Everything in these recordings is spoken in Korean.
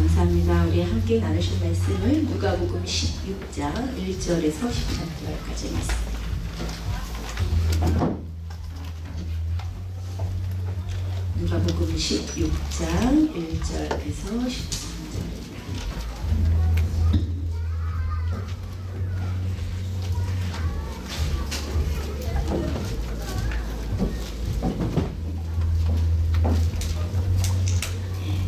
감사합니다. 우리 함께 나누신 말씀은 누가복음 16장 1절에서 13절까지 말씀. 누가복음 16장 1절에서 13절입니다.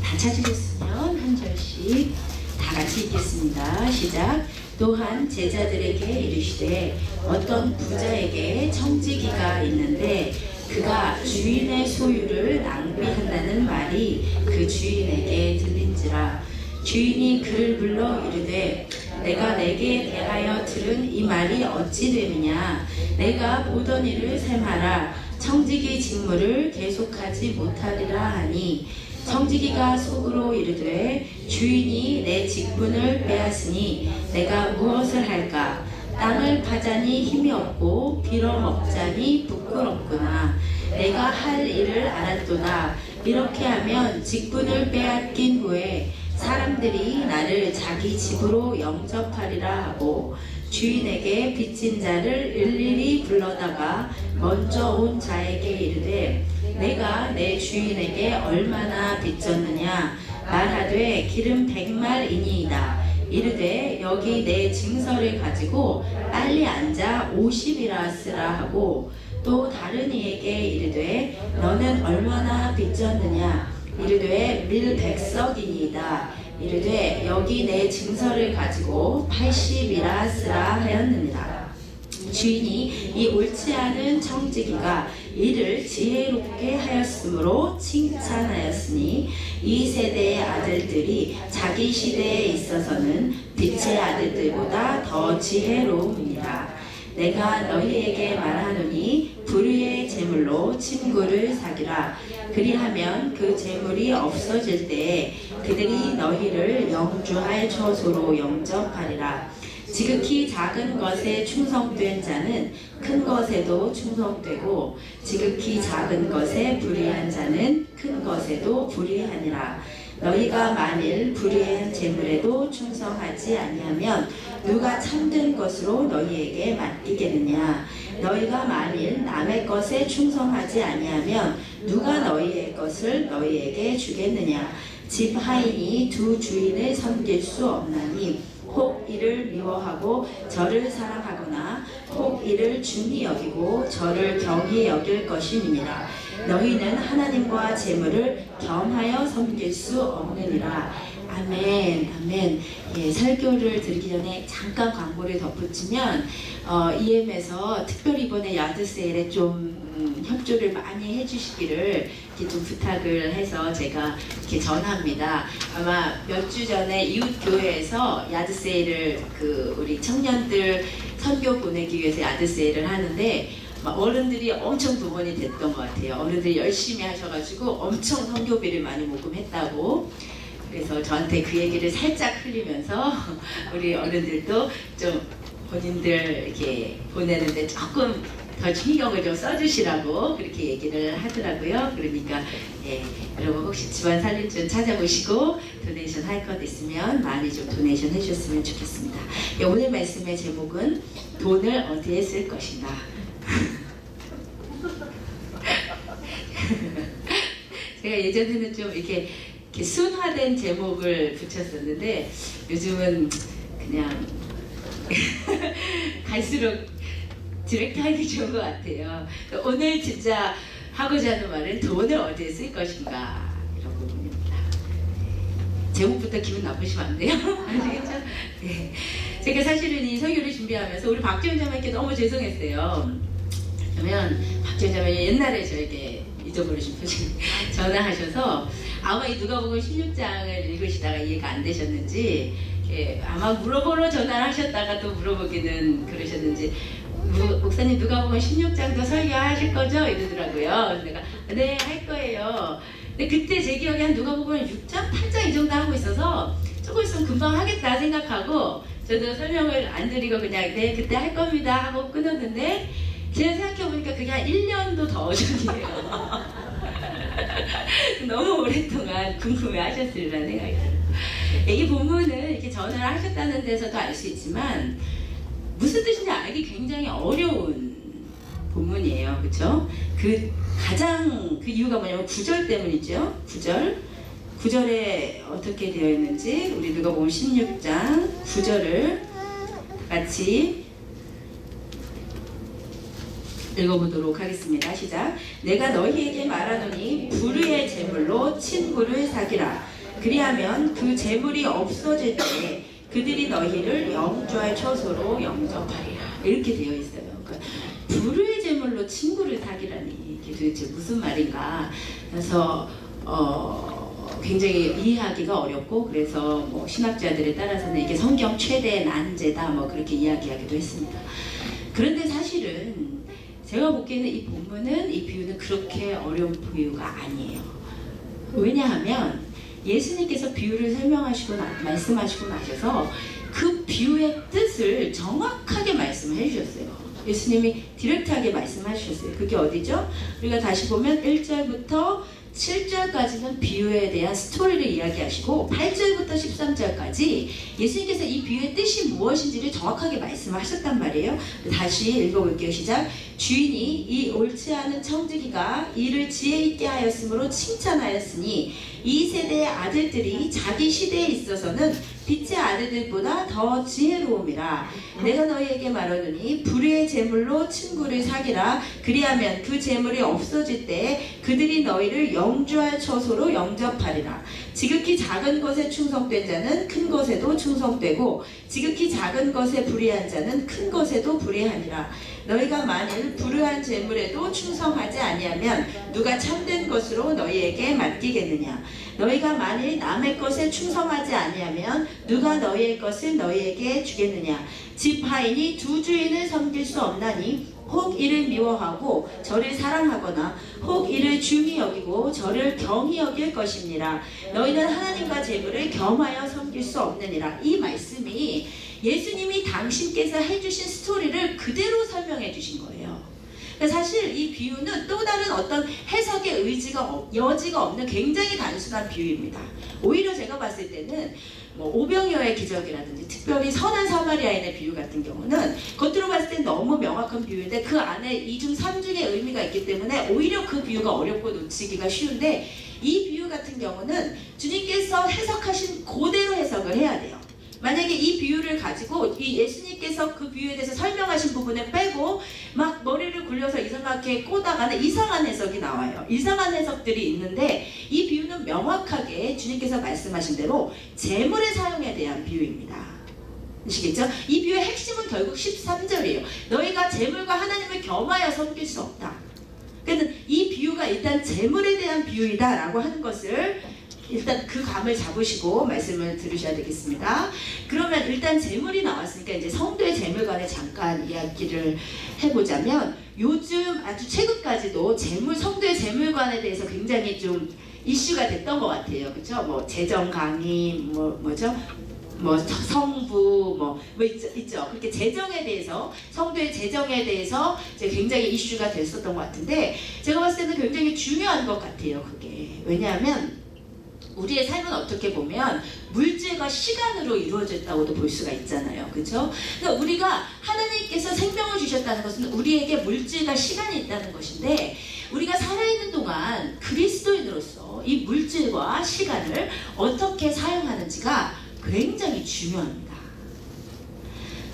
다 찾으셨으면 한 절씩 다 같이 읽겠습니다. 시작. 또한 제자들에게 이르시되 어떤 부자에게 청지기가 있는데 그가 주인의 소유를 낭비한다는 말이 그 주인에게 들린지라. 주인이 그를 불러 이르되 내가 내게 대하여 들은 이 말이 어찌 되느냐. 내가 보던 일을 셈하라. 청지기 직무를 계속하지 못하리라 하니 청지기가 속으로 이르되 주인이 내 직분을 빼앗으니 내가 무엇을 할까. 땅을 파자니 힘이 없고 빌어먹자니 부끄럽구나. 내가 할 일을 알았도다. 이렇게 하면 직분을 빼앗긴 후에 사람들이 나를 자기 집으로 영접하리라 하고 주인에게 빚진 자를 일일이 불러다가 먼저 온 자에게 이르되 내가 내 주인에게 얼마나 빚졌느냐. 말하되 기름 100말이니이다. 이르되 여기 내 증서를 가지고 빨리 앉아 50이라 쓰라 하고 또 다른 이에게 이르되 너는 얼마나 빚졌느냐. 이르되 밀 100석이니이다. 이르되 여기 내 증서를 가지고 80이라 쓰라 하였느니라. 주인이 이 옳지 않은 청지기가 이를 지혜롭게 하였으므로 칭찬하였으니 이 세대의 아들들이 자기 시대에 있어서는 빛의 아들들보다 더 지혜로움이니라. 내가 너희에게 말하노니 불의의 재물로 친구를 사귀라. 그리하면 그 재물이 없어질 때에 그들이 너희를 영주할 처소로 영접하리라. 지극히 작은 것에 충성된 자는 큰 것에도 충성되고 지극히 작은 것에 불의한 자는 큰 것에도 불의하니라. 너희가 만일 불의한 재물에도 충성하지 아니하면 누가 참된 것으로 너희에게 맡기겠느냐. 너희가 만일 남의 것에 충성하지 아니하면 누가 너희의 것을 너희에게 주겠느냐. 집 하인이 두 주인을 섬길 수 없나니 혹 이를 미워하고 저를 사랑하거나 혹 이를 중히 여기고 저를 경히 여길 것임이니라. 너희는 하나님과 재물을 겸하여 섬길 수 없느니라. 아멘. 아멘. 예, 설교를 드리기 전에 잠깐 광고를 덧붙이면 EM에서 특별히 이번에 야드세일에 좀 협조를 많이 해주시기를 이렇게 좀 부탁을 해서 제가 이렇게 전합니다. 아마 몇 주 전에 이웃교회에서 야드세일을 우리 청년들 선교 보내기 위해서 야드세일을 하는데 어른들이 엄청 동원이 됐던 것 같아요. 어른들이 열심히 하셔가지고 엄청 선교비를 많이 모금했다고. 그래서 저한테 그 얘기를 살짝 흘리면서 우리 어른들도 좀 본인들 이렇게 보내는데 조금 더 신경을 좀 써주시라고 그렇게 얘기를 하더라고요. 그러니까 예, 여러분 혹시 집안 살림 좀 찾아보시고 도네이션 할 것 있으면 많이 좀 도네이션 해주셨으면 좋겠습니다. 예, 오늘 말씀의 제목은 돈을 어디에 쓸 것인가. 제가 예전에는 좀 이렇게 순화된 제목을 붙였었는데 요즘은 그냥 갈수록 디렉트 하기 좋은 것 같아요. 오늘 진짜 하고자 하는 말은 돈을 어디에 쓸 것인가 이런 부분입니다. 제목부터 기분 나쁘시면 안 돼요. 아시겠죠? 네. 제가 사실은 이 설교를 준비하면서 우리 박지원 자매께 너무 죄송했어요. 그러면 박지원 자매가 옛날에 저에게 잊어버리신 표정 전화하셔서 아마 이 누가복음 16장을 읽으시다가 이해가 안 되셨는지 아마 물어보러 전화를 하셨다가 또 물어보기는 그러셨는지 목사님 누가복음 16장도 설교하실 거죠? 이러더라고요. 그래서 내가 네, 할 거예요. 근데 그때 제 기억에 한 누가복음 6장, 8장 이 정도 하고 있어서 조금 있으면 금방 하겠다 생각하고 저도 설명을 안 드리고 그냥 네, 그때 할 겁니다 하고 끊었는데 제가 생각해보니까 그게 한 1년도 더 전이에요. 너무 오랫동안 궁금해 하셨으리라는 생각이 들어요. 이 본문을 이렇게 전을 하셨다는 데서도 알 수 있지만 무슨 뜻인지 알기 굉장히 어려운 본문이에요. 그렇죠? 가장 그 이유가 뭐냐면 9절 때문이죠. 9절에 어떻게 되어 있는지 우리 누가복음 16장 9절을 같이 읽어보도록 하겠습니다. 시작. 내가 너희에게 말하노니 불의의 제물로 친구를 사귀라. 그리하면 그 제물이 없어질 때 그들이 너희를 영주할 처소로 영접하리라. 이렇게 되어 있어요. 그러니까 불의의 제물로 친구를 사귀라니 이게 도대체 무슨 말인가. 그래서 굉장히 이해하기가 어렵고, 그래서 뭐 신학자들에 따라서는 이게 성경 최대 난제다 뭐 그렇게 이야기하기도 했습니다. 그런데 사실은 제가 보기에는 이 본문은, 이 비유는 그렇게 어려운 비유가 아니에요. 왜냐하면 예수님께서 비유를 설명하시고 말씀하시고 나셔서 그 비유의 뜻을 정확하게 말씀해 주셨어요. 예수님이 디렉트하게 말씀하셨어요. 그게 어디죠? 우리가 다시 보면 1절부터 7절까지는 비유에 대한 스토리를 이야기하시고 8절부터 13절까지 예수님께서 이 비유의 뜻이 무엇인지를 정확하게 말씀하셨단 말이에요. 다시 읽어볼게요. 시작. 주인이 이 옳지 않은 청지기가 이를 지혜 있게 하였으므로 칭찬하였으니 이 세대의 아들들이 자기 시대에 있어서는 빛의 아들들보다 더 지혜로움이라. 내가 너희에게 말하노니 불의의 제물로 친구를 사귀라. 그리하면 그 제물이 없어질 때 그들이 너희를 영주할 처소로 영접하리라. 지극히 작은 것에 충성된 자는 큰 것에도 충성되고 지극히 작은 것에 불의한 자는 큰 것에도 불의하니라. 너희가 만일 불의한 제물에도 충성하지 아니하면 누가 참된 것으로 너희에게 맡기겠느냐. 너희가 만일 남의 것에 충성하지 아니하면 누가 너희의 것을 너희에게 주겠느냐. 지파인이 두 주인을 섬길 수 없나니 혹 이를 미워하고 저를 사랑하거나 혹 이를 중히 여기고 저를 경히 여길 것입니다. 너희는 하나님과 제물을 겸하여 섬길 수 없느니라. 이 말씀이 예수님이 당신께서 해주신 스토리를 그대로 설명해 주신 거예요. 사실 이 비유는 또 다른 어떤 해석의 여지가 없는 굉장히 단순한 비유입니다. 오히려 제가 봤을 때는 뭐 오병이어의 기적이라든지 특별히 선한 사마리아인의 비유 같은 경우는 겉으로 봤을 때 너무 명확한 비유인데 그 안에 2중 3중의 의미가 있기 때문에 오히려 그 비유가 어렵고 놓치기가 쉬운데, 이 비유 같은 경우는 주님께서 해석하신 그대로 해석을 해야 돼요. 만약에 이 비유를 가지고 이 예수님께서 그 비유에 대해서 설명하신 부분을 빼고 막 머리를 굴려서 이상하게 꼬다가는 이상한 해석이 나와요. 이상한 해석들이 있는데 이 비유는 명확하게 주님께서 말씀하신 대로 제물의 사용에 대한 비유입니다. 아시겠죠? 이 비유의 핵심은 결국 13절이에요. 너희가 제물과 하나님을 겸하여 섬길 수 없다. 그러니까 이 비유가 일단 제물에 대한 비유이다라고 하는 것을 일단 그 감을 잡으시고 말씀을 들으셔야 되겠습니다. 그러면 일단 제물이 나왔으니까 이제 성도의 제물관에 잠깐 이야기를 해보자면, 요즘 아주 최근까지도 성도의 제물관에 대해서 굉장히 좀 이슈가 됐던 것 같아요. 그렇죠? 뭐 재정 강의, 뭐죠? 뭐 성부 있죠. 그렇게 재정에 대해서, 성도의 재정에 대해서 이제 굉장히 이슈가 됐었던 것 같은데, 제가 봤을 때는 굉장히 중요한 것 같아요. 그게 왜냐하면 우리의 삶은 어떻게 보면 물질과 시간으로 이루어졌다고도 볼 수가 있잖아요. 그렇죠? 그러니까 우리가 하나님께서 생명을 주셨다는 것은 우리에게 물질과 시간이 있다는 것인데, 우리가 살아있는 동안 그리스도인으로서 이 물질과 시간을 어떻게 사용하는지가 굉장히 중요합니다.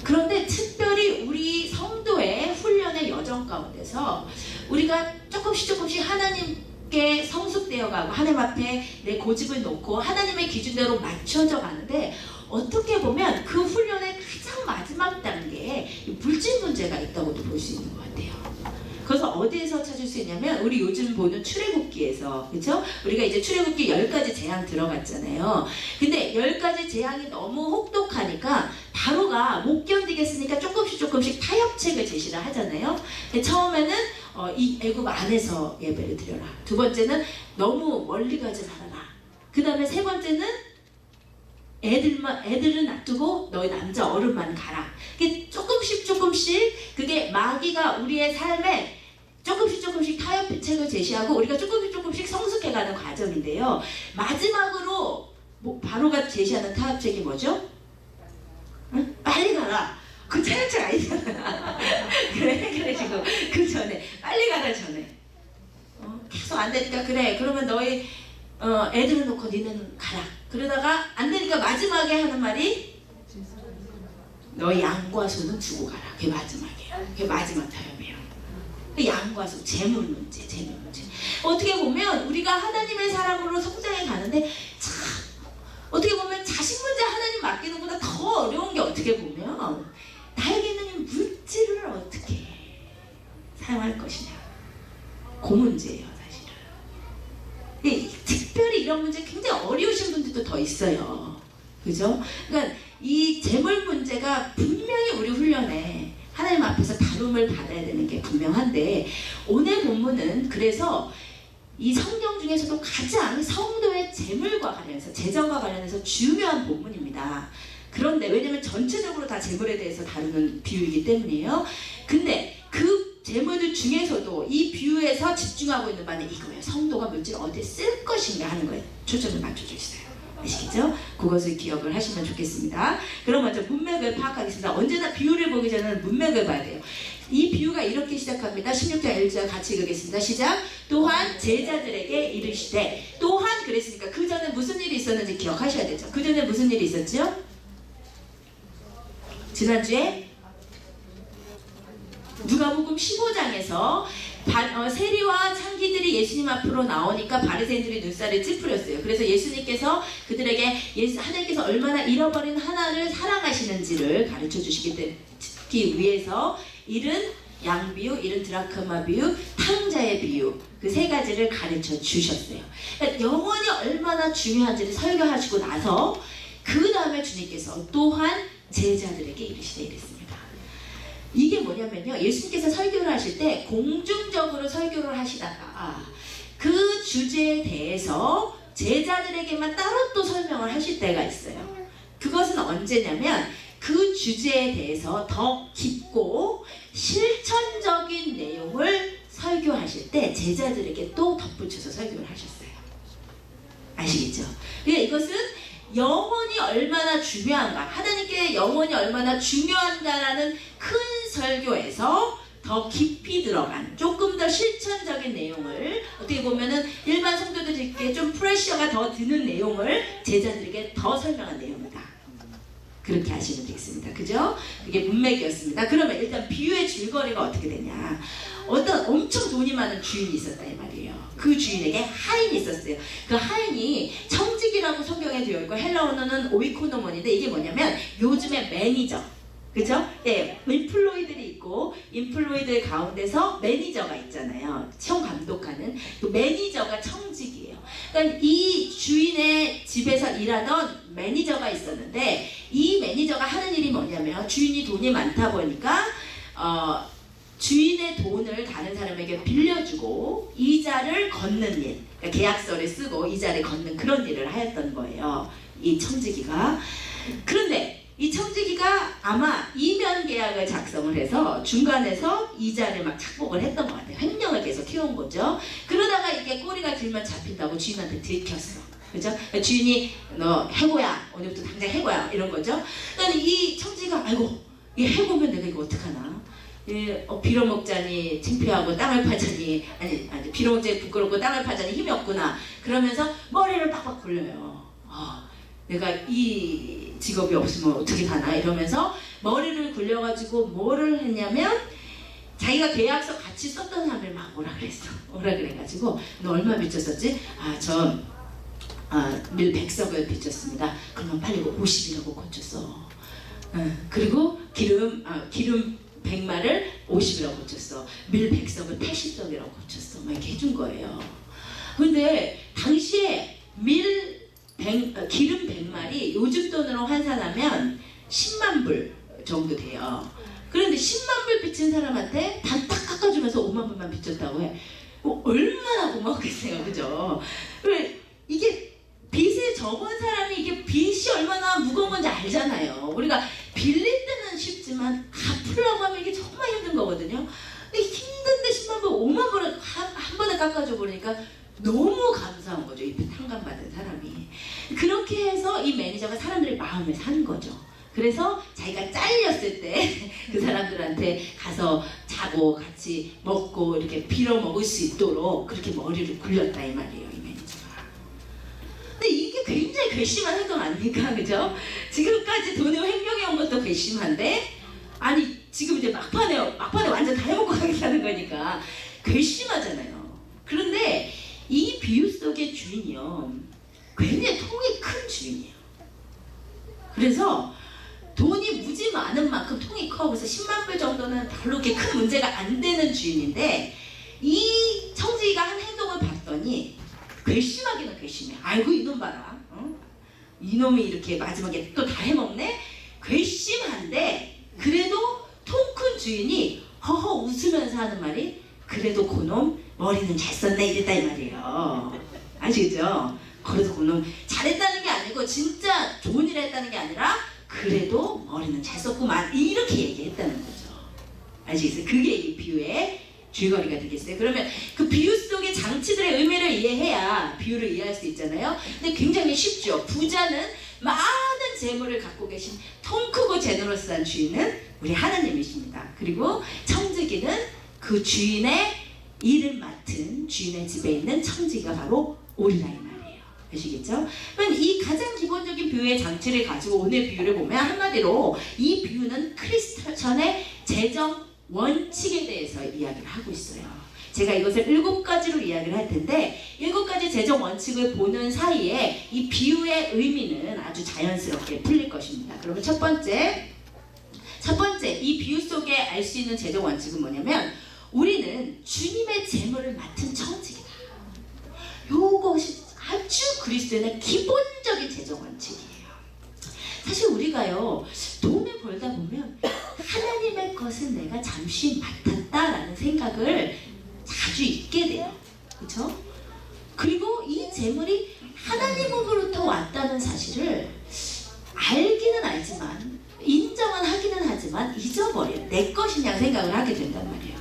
그런데 특별히 우리 성도의 훈련의 여정 가운데서 우리가 조금씩 하나님께 성숙되어가고 하나님 앞에 내 고집을 놓고 하나님의 기준대로 맞춰져 가는데, 어떻게 보면 그 훈련의 가장 마지막 단계에 물질 문제가 있다고도 볼 수 있는 것 같아요. 그래서 어디에서 찾을 수 있냐면 우리 요즘 보는 출애굽기에서, 그렇죠? 우리가 이제 출애굽기 10가지 재앙 들어갔잖아요. 근데 10가지 재앙이 너무 혹독하니까 바로가 못 견디겠으니까 조금씩 타협책을 제시를 하잖아요. 처음에는 이 애굽 안에서 예배를 드려라. 두 번째는 너무 멀리 가지 말아라. 그 다음에 세 번째는 애들은 놔두고 너희 남자 어른만 가라. 조금씩 그게 마귀가 우리의 삶에 조금씩 타협책을 제시하고 우리가 조금씩 성숙해가는 과정인데요. 마지막으로 바로가 제시하는 타협책이 뭐죠? 응? 빨리 가라. 그 타협책 아니잖아. 그래가지고 그 전에 빨리 가라 전에 계속 안 되니까 그래 그러면 너희 애들을 놓고 니는 가라. 그러다가 안 되니까 마지막에 하는 말이 너희 양과 소는 두고 가라. 그게 마지막이에요. 그게 마지막 타협이에요. 양과 소, 재물 문제. 어떻게 보면 우리가 하나님의 사람으로 성장해 가는데 참 어떻게 보면 자식 문제 하나님 맡기는 것보다 더 어려운 게 어떻게 보면 나에게 있는 이 물질을 어떻게 사용할 것이냐. 그 문제예요 사실은. 특별히 이런 문제 굉장히 어려우신 분들도 더 있어요. 그죠? 그러니까 이 재물 문제가 분명히 우리 훈련에 하나님 앞에서 다룸을 받아야 되는 게 분명한데 오늘 본문은 그래서 이 성경 중에서도 가장 성도의 재물과 관련해서 재정과 관련해서 중요한 본문입니다. 그런데 왜냐면 전체적으로 다 재물에 대해서 다루는 비유이기 때문이에요. 근데 그 재물들 중에서도 이 비유에서 집중하고 있는 바는 이거예요. 성도가 물질을 어디에 쓸 것인가 하는 거에 초점을 맞춰져 있어요. 아시겠죠? 그것을 기억을 하시면 좋겠습니다. 그럼 먼저 문맥을 파악하겠습니다. 언제나 비유를 보기 전에는 문맥을 봐야 돼요. 이 비유가 이렇게 시작합니다. 16장 1절 같이 읽겠습니다. 시작. 또한 제자들에게 이르시되 또한 그랬으니까 그 전에 무슨 일이 있었는지 기억하셔야 되죠. 그 전에 무슨 일이 있었죠? 지난주에 누가복음 15장에서 세리와 창기들이 예수님 앞으로 나오니까 바리새인들이 눈살을 찌푸렸어요. 그래서 예수님께서 그들에게 하나님께서 얼마나 잃어버린 하나를 사랑하시는지를 가르쳐 주시기 위해서 일은 양 비유, 일은 드라크마 비유, 탕자의 비유 그 세 가지를 가르쳐 주셨어요. 그러니까 영혼이 얼마나 중요한지를 설교하시고 나서 그 다음에 주님께서 또한 제자들에게 이르시되 이랬습니다. 이게 뭐냐면요. 예수님께서 설교를 하실 때 공중적으로 설교를 하시다가 그 주제에 대해서 제자들에게만 따로 또 설명을 하실 때가 있어요. 그것은 언제냐면 그 주제에 대해서 더 깊고 실천적인 내용을 설교하실 때 제자들에게 또 덧붙여서 설교를 하셨어요. 아시겠죠? 그러니까 이것은 영혼이 얼마나 중요한가, 하나님께 영혼이 얼마나 중요한가라는 큰 설교에서 더 깊이 들어간 조금 더 실천적인 내용을 어떻게 보면은 일반 성도들에게 좀 프레셔가 더 드는 내용을 제자들에게 더 설명한 내용이다. 그렇게 하시면 되겠습니다. 그죠? 그게 문맥이었습니다. 그러면 일단 비유의 줄거리가 어떻게 되냐. 어떤 엄청 돈이 많은 주인이 있었다 이 말이에요. 그 주인에게 하인이 있었어요. 그 하인이 청직이라고 성경에 되어 있고 헬라어는 오이코노몬인데 이게 뭐냐면 요즘의 매니저. 그죠? 예, 인플로이들이 있고 인플로이들 가운데서 매니저가 있잖아요. 총 감독하는 그 매니저가 청직이에요. 그러니까 이 주인의 집에서 일하던 매니저가 있었는데 이 매니저가 하는 일이 뭐냐면 주인이 돈이 많다 보니까 주인의 돈을 다른 사람에게 빌려주고 이자를 걷는 일, 그러니까 계약서를 쓰고 이자를 걷는 그런 일을 하였던 거예요. 이 청지기가. 그런데 이 청지기가 아마 이면 계약을 작성을 해서 중간에서 이자를 막 착복을 했던 것 같아요. 횡령을 계속 해온 거죠. 그러다가 이게 꼬리가 길면 잡힌다고 주인한테 들켰어. 그죠? 주인이 너 해고야. 오늘부터 당장 해고야. 이런 거죠. 그러니까 이 청지기가 아이고 이 해고면 내가 이거 어떡하나. 빌어먹자니 창피하고 땅을 파자니 아니 빌어먹자니 부끄럽고 땅을 파자니 힘이 없구나. 그러면서 머리를 빡빡 굴려요. 내가 이 직업이 없으면 어떻게 사나 이러면서 머리를 굴려가지고 뭐를 했냐면 자기가 계약서 같이 썼던 사람을 막 오라 그랬어. 오라 그래가지고 너 얼마 빚졌었지? 밀 100석을 빚졌습니다. 그러면 빨리 50이라고 고쳤어. 그리고 기름 100마를 50이라고 고쳤어. 밀 100석을 80석이라고 고쳤어. 막 이렇게 해준 거예요. 근데 당시에 기름 100마리 요즘 돈으로 환산하면 10만 불 정도 돼요. 그런데 10만 불 빚진 사람한테 반 딱 깎아주면서 5만 불만 빚졌다고 해. 얼마나 고마웠겠어요. 그죠? 이게 빚을 접은 사람이 이게 빚이 얼마나 무거운 건지 알잖아요. 우리가 빌릴 때는 쉽지만 갚으려고 하면 이게 정말 힘든 거거든요. 근데 힘든데 10만 불, 5만 불을 한 번에 깎아줘 버리니까 너무 감사한 거죠. 이 탕감받은 사람이. 그렇게 해서 이 매니저가 사람들의 마음을 산 거죠. 그래서 자기가 잘렸을 때 그 사람들한테 가서 자고 같이 먹고 이렇게 빌어 먹을 수 있도록 그렇게 머리를 굴렸다 이 말이에요, 이 매니저가. 근데 이게 굉장히 괘씸한 행동 아닙니까? 그죠? 지금까지 돈을 횡령해 온 것도 괘씸한데, 아니 지금 이제 막판에 완전 다 해먹고 가겠다는 거니까 괘씸하잖아요. 그런데 이 비유 속의 주인이요, 굉장히 통이 큰 주인이에요. 그래서 돈이 무지 많은 만큼 통이 커. 그래서 10만 불 정도는 별로 그렇게 큰 문제가 안 되는 주인인데, 이 청지기가 한 행동을 봤더니 괘씸하기는 괘씸해. 아이고 이놈 봐라, 이놈이 이렇게 마지막에 또 다 해먹네. 괘씸한데 그래도 통 큰 주인이 허허 웃으면서 하는 말이, 그래도 그놈 머리는 잘 썼네 이랬다 이 말이에요. 아시겠죠? 그래서 그놈 잘했다는 게 아니고 진짜 좋은 일을 했다는 게 아니라 그래도 머리는 잘 썼구만 이렇게 얘기했다는 거죠. 아시겠어요? 그게 이 비유의 줄거리가 되겠어요. 그러면 그 비유 속의 장치들의 의미를 이해해야 비유를 이해할 수 있잖아요. 근데 굉장히 쉽죠. 부자는 많은 재물을 갖고 계신 통 크고 제너러스한 주인은 우리 하나님이십니다. 그리고 청지기는 그 주인의 일을 맡은 주인의 집에 있는 청지기가 바로 우리라 이 말이에요. 아시겠죠? 그럼 이 가장 기본적인 비유의 장치를 가지고 오늘 비유를 보면, 한마디로 이 비유는 크리스천의 재정 원칙에 대해서 이야기를 하고 있어요. 제가 이것을 7가지로 이야기를 할 텐데, 7가지 재정 원칙을 보는 사이에 이 비유의 의미는 아주 자연스럽게 풀릴 것입니다. 그러면 첫 번째 이 비유 속에 알 수 있는 재정 원칙은 뭐냐면, 우리는 주님의 재물을 맡은 청지기다. 요것이 아주 그리스도인의 기본적인 재정 원칙이에요. 사실 우리가요, 돈을 벌다 보면 하나님의 것을 내가 잠시 맡았다라는 생각을 자주 잊게 돼요. 그렇죠? 그리고 이 재물이 하나님으로부터 왔다는 사실을 알기는 알지만, 인정은 하기는 하지만 잊어버려요. 내 것이냐 생각을 하게 된단 말이에요.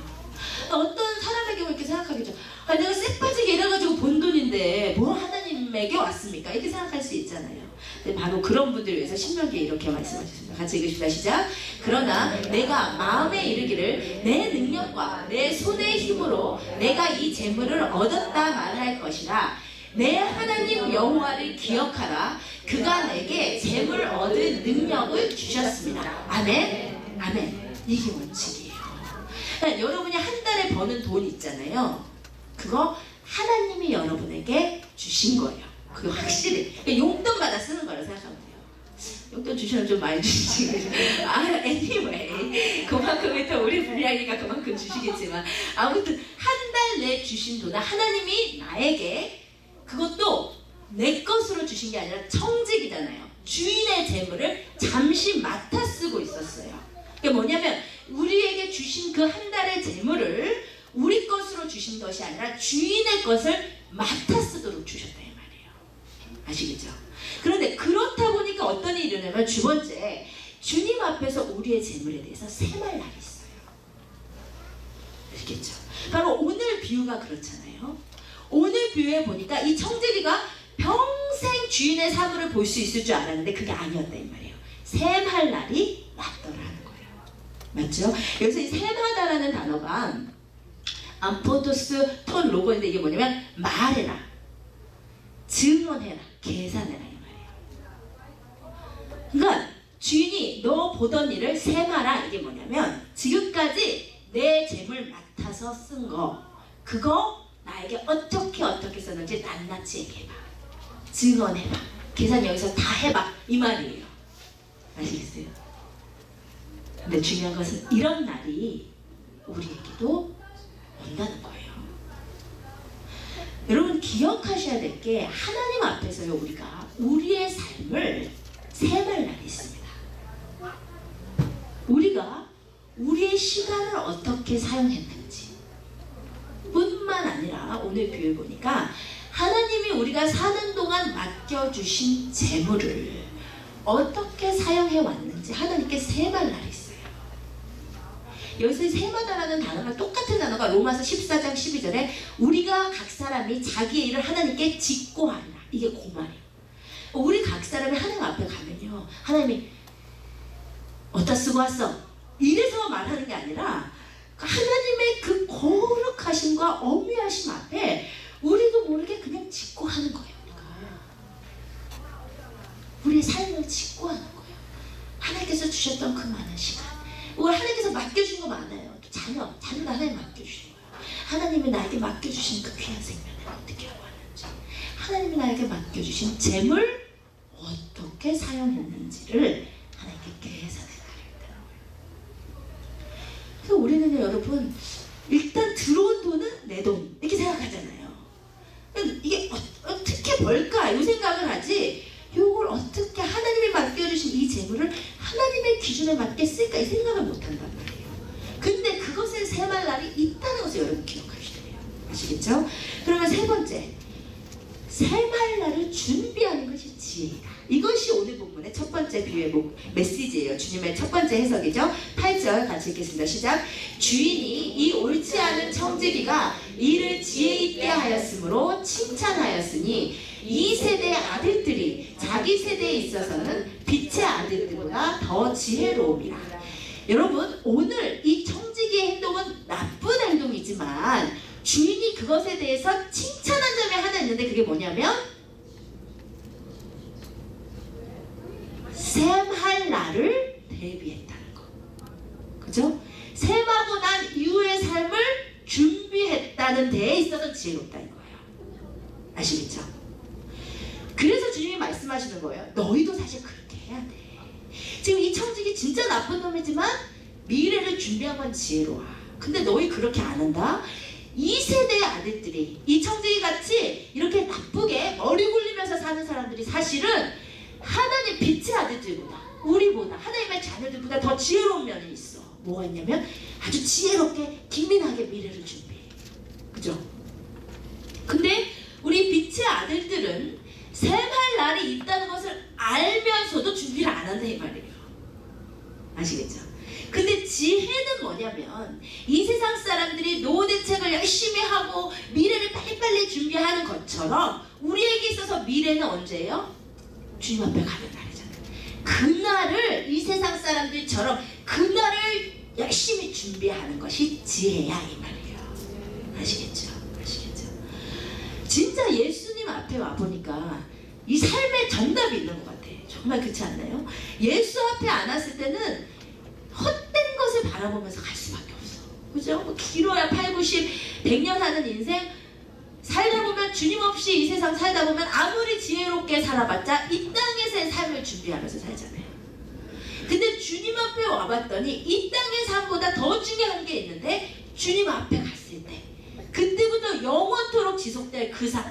어떤 사람에게 이렇게 생각하겠죠. 내가 쎄빠지게 일해가지고 번 돈인데 뭐 하나님에게 왔습니까? 이렇게 생각할 수 있잖아요. 근데 바로 그런 분들을 위해서 신명기에 이렇게 말씀하셨습니다. 같이 읽으십시다. 시작. 그러나 내가 마음에 이르기를 내 능력과 내 손의 힘으로 내가 이 재물을 얻었다 말할 것이라. 내 하나님 여호와를 기억하라. 그가 내게 재물 얻을 능력을 주셨습니다. 아멘. 아멘. 이게 원칙이에요. 그러니까 여러분이 한 달에 버는 돈 있잖아요. 그거 하나님이 여러분에게 주신 거예요. 그거 확실히. 그러니까 용돈 받아 쓰는 거라고 생각하면 돼요. 용돈 주시면 좀 많이 주시지. anyway. 그만큼이 더 우리 분량이니까 그만큼 주시겠지만, 아무튼 한 달 내 주신 돈은 하나님이 나에게, 그것도 내 것으로 주신 게 아니라 청직이잖아요. 주인의 재물을 잠시 맡아 쓰고 있었어요. 그게 뭐냐면, 우리에게 주신 그 한 달의 재물을 우리 것으로 주신 것이 아니라 주인의 것을 맡아 쓰도록 주셨다 이 말이에요. 아시겠죠? 그런데 그렇다 보니까 어떤 일이 일어나면, 두 번째, 주님 앞에서 우리의 재물에 대해서 세말 날이 있어요. 아시겠죠? 바로 오늘 비유가 그렇잖아요. 오늘 비유에 보니까 이 청지기가 평생 주인의 사물을 볼 수 있을 줄 알았는데 그게 아니었다 이 말이에요. 셈할 날이 왔더라는 거예요. 맞죠? 여기서 이 셈하다라는 단어가 암포토스 톤 로고인데, 이게 뭐냐면 말해라, 증언해라, 계산해라 이 말이에요. 그러니까 주인이 너 보던 일을 셈하라. 이게 뭐냐면, 지금까지 내 재물 맡아서 쓴 거, 그거 나에게 어떻게 썼는지 낱낱이 얘기해봐. 증언해봐. 계산 여기서 다 해봐. 이 말이에요. 아시겠어요? 근데 중요한 것은 이런 날이 우리에게도 온다는 거예요. 여러분 기억하셔야 될 게, 하나님 앞에서요, 우리가 우리의 삶을 세말 날이 있습니다. 우리가 우리의 시간을 어떻게 사용했는지 뿐만 아니라, 오늘 비유를 보니까 하나님이 우리가 사는 동안 맡겨주신 재물을 어떻게 사용해 왔는지 하나님께 세말 날이 있어요. 여기서 세마다라는 단어가 똑같은 단어가 로마서 14장 12절에 우리가 각 사람이 자기의 일을 하나님께 짓고 하리라. 이게 그 말이에요. 우리 각 사람이 하나님 앞에 가면요, 하나님이 어디다 쓰고 왔어? 이래서 말하는 게 아니라 하나님의 그 거룩하심과 엄미하심 앞에 우리도 모르게 그냥 짓고 하는 거예요. 우리의 삶을 짓고 하는 거예요. 하나님께서 주셨던 그 많은 시간, 우리 하나님께서 맡겨주신 거 많아요. 또 자녀도 하나님 맡겨주신 거예요. 하나님이 나에게 맡겨주신 그 귀한 생명을 어떻게 하고 하는지, 하나님이 나에게 맡겨주신 재물 어떻게 사용했는지를 하나님께 계산해 나가야 되는 거예요. 그래서 우리는요, 여러분, 일단 들어온 돈은 내 돈 이렇게 생각하잖아요. 이게 어떻게 벌까 이 생각을 하지, 이걸 어떻게 하나님이 맡겨주신 이 재물을 하나님의 기준에 맞게 쓸까 이 생각을 못한단 말이에요. 근데 그것에 세말 날이 있다는 것을 여러분 기억하셔야 돼요. 아시겠죠? 그러면 세 번째, 세말 날을 준비하는 것이 지혜이다. 이것이 오늘 본문의 첫 번째 비유의 메시지예요. 주님의 첫 번째 해석이죠. 8절 같이 읽겠습니다. 시작. 주인이 이 옳지 않은 청지기가 이를 지혜 있게 하였으므로 칭찬하였으니 이 세대의 아들들이 자기 세대에 있어서는 빛의 아들들보다 더 지혜로움이라. 여러분, 오늘 이 청지기의 행동은 나쁜 행동이지만 주인이 그것에 대해서 칭찬한 점이 하나 있는데, 그게 뭐냐면 셈할 날을 대비했다는 거. 그죠? 셈하고 난 이후의 삶을 준비했다는 데에 있어서 지혜롭다 이거예요. 아시겠죠? 그래서 주님이 말씀하시는 거예요. 너희도 사실 그렇게 해야 돼. 지금 이 청지기 진짜 나쁜 놈이지만 미래를 준비한 건 지혜로워. 근데 너희 그렇게 안 한다? 이 세대의 아들들이 이 청지기 같이 이렇게 나쁘게 머리 굴리면서 사는 사람들이 사실은 하나님 빛의 아들들보다, 우리보다, 하나님의 자녀들보다 더 지혜로운 면이 있어. 뭐가 있냐면 아주 지혜롭게 기민하게 미래를 준비해. 그죠? 근데 우리 빛의 아들들은 셈할 날이 있다는 것을 알면서도 준비를 안 한다 이 말이에요. 아시겠죠? 근데 지혜는 뭐냐면 이 세상 사람들이 노후 대책을 열심히 하고 미래를 빨리빨리 준비하는 것처럼 우리에게 있어서 미래는 언제예요? 주님 앞에 가는 날이잖아요. 그날을 이 세상 사람들처럼 그날을 열심히 준비하는 것이 지혜야 이 말이에요. 아시겠죠? 아시겠죠? 진짜 예수님 앞에 와보니까 이 삶의 정답이 있는 것 같아. 정말 그렇지 않나요? 예수 앞에 안 왔을 때는 헛된 것을 바라보면서 갈 수밖에 없어. 그죠? 뭐 길어야 8, 90, 100년 하는 인생 살다 보면, 주님 없이 이 세상 살다 보면 아무리 지혜롭게 살아봤자 이 땅에서의 삶을 준비하면서 살잖아요. 근데 주님 앞에 와봤더니 이 땅의 삶보다 더 중요한 게 있는데, 주님 앞에 갔을 때 그때부터 영원토록 지속될 그 삶,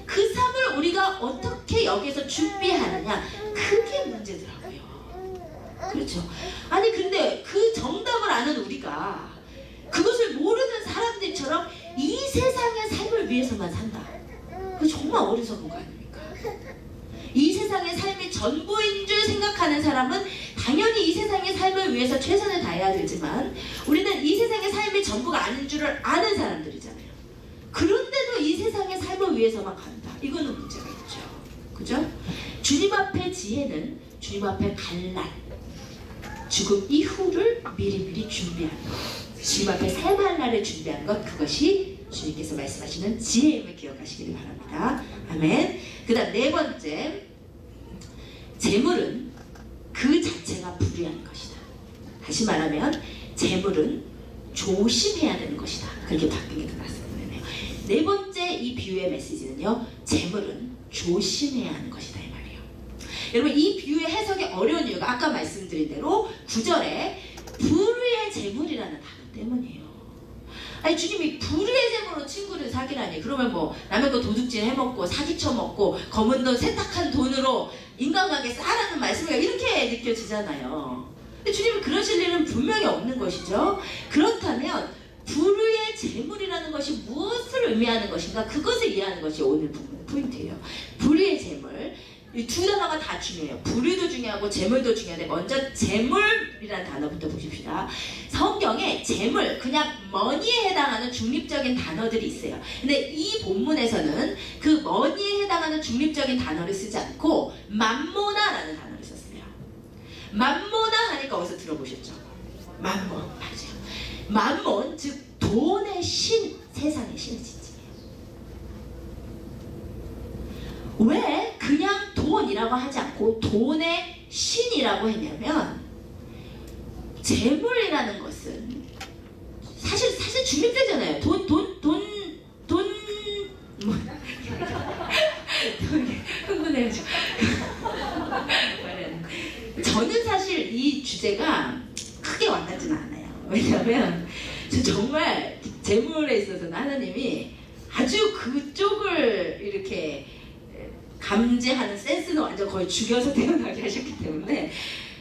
그 삶을 우리가 어떻게 여기서 준비하느냐, 그게 문제더라고요. 그렇죠? 아니 근데 그 정답을 아는 우리가 그것을 모르는 사람들처럼 이 세상의 삶을 위해서만 산다. 그거 정말 어리석은 거 아닙니까? 이 세상의 삶이 전부인 줄 생각하는 사람은 당연히 이 세상의 삶을 위해서 최선을 다해야 되지만, 우리는 이 세상의 삶이 전부가 아닌 줄을 아는 사람들이잖아요. 그런데도 이 세상의 삶을 위해서만 간다. 이거는 문제가 있죠. 그죠? 주님 앞에 지혜는 주님 앞에 갈 날, 죽음 이후를 미리미리 준비하는 것, 주님 앞에 셈할 날을 준비하는 것, 그것이 주님께서 말씀하시는 지혜임을 기억하시길 바랍니다. 아멘. 그 다음 네 번째, 재물은 그 자체가 불의한 것이다. 다시 말하면 재물은 조심해야 되는 것이다. 그렇게 바뀌게 말씀드리네요. 네 번째 이 비유의 메시지는요, 재물은 조심해야 하는 것이다 이 말이에요. 여러분, 이 비유의 해석이 어려운 이유가 아까 말씀드린 대로 9절에 불의의 재물이라는 단어 때문이에요. 아니, 주님이 불의의 재물로 친구를 사귀라니, 그러면 뭐 남의 거 도둑질 해먹고 사기 쳐먹고 검은 돈 세탁한 돈으로 인간관계 쌓으라는 말씀이 이렇게 느껴지잖아요. 근데 주님은 그러실 일은 분명히 없는 것이죠. 그렇다면 불의의 재물이라는 것이 무엇을 의미하는 것인가, 그것을 이해하는 것이 오늘 부분의 포인트예요. 불의의 재물, 이 두 단어가 다 중요해요. 불의도 중요하고 재물도 중요한데 먼저 재물이라는 단어부터 보십시다. 성경에 재물, 그냥 머니에 해당하는 중립적인 단어들이 있어요. 근데 이 본문에서는 그 머니에 해당하는 중립적인 단어를 쓰지 않고 맘모나라는 단어를 썼어요. 맘모나 하니까 어디서 들어보셨죠? 맘몬, 맞아요. 맘몬, 즉 돈의 신, 세상의 신을 지칭해요. 왜 그냥 돈이라고 하지 않고 돈의 신이라고 했냐면, 재물이라는 것은 사실 중립되잖아요. 흥분해야죠. 저는 사실 이 주제가 크게 와닿지는 않아요. 왜냐하면 저 정말 재물에 있어서는 하나님이 아주 그쪽을 이렇게 감지하는 센스는 완전 거의 죽여서 태어나게 하셨기 때문에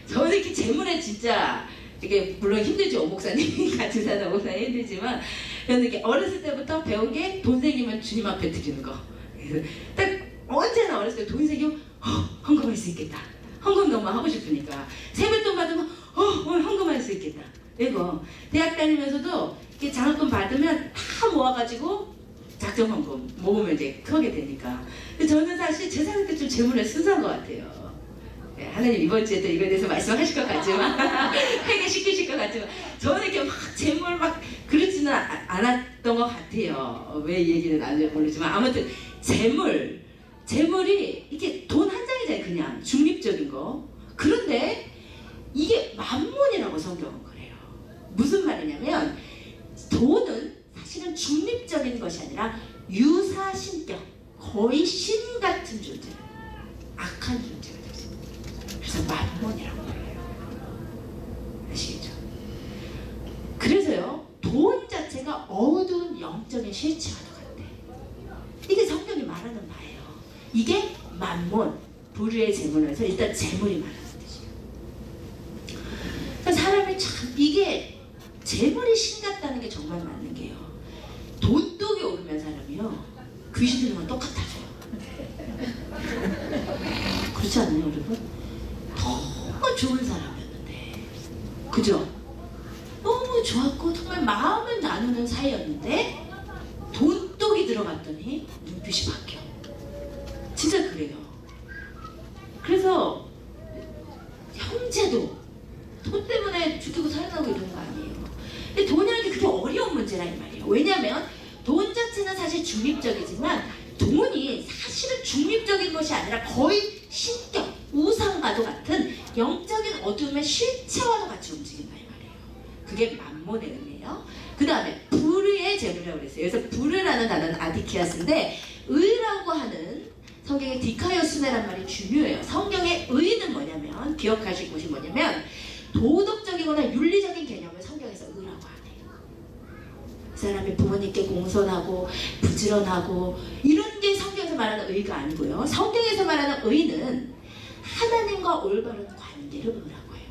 저는 이렇게 재물에 진짜 이게 물론 힘들죠. 오목사님이 같이 사는 오목사님 힘들지만 저는 이렇게 어렸을 때부터 배운 게 돈 생기면 주님 앞에 드리는 거. 딱 언제나 어렸을 때 돈 생기면 헌금할 수 있겠다. 헌금 너무 하고 싶으니까 세뱃돈 받으면 오늘 헌금할 수 있겠다. 이거 대학 다니면서도 이렇게 장학금 받으면 다 모아가지고 작정 헌금 모으면 이제 크게 되니까. 저는 사실 제사할 때 좀 재물에 순수한 것 같아요. 네, 하나님 이번 주에도 이거에 대해서 말씀하실 것 같지만 회개시키실 것 같지만 저는 이렇게 막 재물 막 그렇지는 않았던 것 같아요. 왜 이 얘기는 안 모르지만 아무튼 재물이 이게 돈 한 장이잖아요. 그냥 중립적인 거. 그런데 이게 만몬이라고 성경은 그래요. 무슨 말이냐면 돈은 사실은 중립적인 것이 아니라 유사신격, 거의 신 같은 존재, 악한 존재가 됐습니다. 그래서 만몬이라고 불러요. 아시겠죠? 그래서요, 돈 자체가 어두운 영적인 실체와도 같대. 이게 성경이 말하는 바예요. 이게 만몬, 불의의 재물에서 일단 재물이 말하는 뜻이에요. 그러니까 사람이 참 이게 재물이 신 같다는 게 정말 맞는 게요. 돈독이 오르면 사람이요, 귀신 들리면 똑같아져요. 그렇지 않나요, 여러분? 너무 좋은 사람이었는데, 그죠? 너무 좋았고 정말 마음을 나누는 사이였는데 돈독이 들어갔더니 눈빛이 바뀌어. 진짜 그래요. 그래서 형제도 돈 때문에 죽이고 살인하고 이런 거 아니에요. 근데 돈이라는 게 그렇게 어려운 문제라 이 말이에요. 왜냐하면 돈 자체는 사실 중립적이지만 돈이 사실은 중립적인 것이 아니라 거의 신격, 우상과도 같은 영적인 어둠의 실체와도 같이 움직인다 이 말이에요. 그게 만몬의 의미예요. 그 다음에 불의의 재물이라고 그랬어요. 그래서 불의라는 단어는 아디키아스인데 의라고 하는 성경의 디카이오스네란 말이 중요해요. 성경의 의는 뭐냐면, 기억하실 것이 뭐냐면 도덕적이거나 윤리적인 개념을 성경에서 의라고 하네요. 그 사람이 부모님께 공손하고 부지런하고 이런 게 성경에서 말하는 의가 아니고요. 성경에서 말하는 의는 하나님과 올바른 관계를 의라고 해요.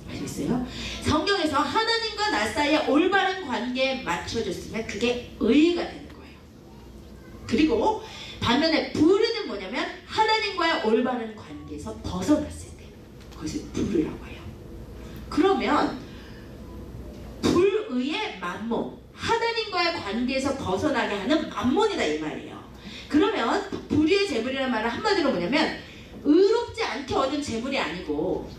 아시겠어요? 성경에서 하나님과 나 사이에 올바른 관계에 맞춰줬으면 그게 의가 되는 거예요. 그리고 반면에 불의는 뭐냐면 하나님과의 올바른 관계에서 벗어났을 때 그것을 불의라고 해요. 그러면 불의의 만몬, 하나님과의 관계에서 벗어나게 하는 만몬이다 이 말이에요. 그러면 불의의 재물이라는 말은 한마디로 뭐냐면 의롭지 않게 얻은 재물이 아니고,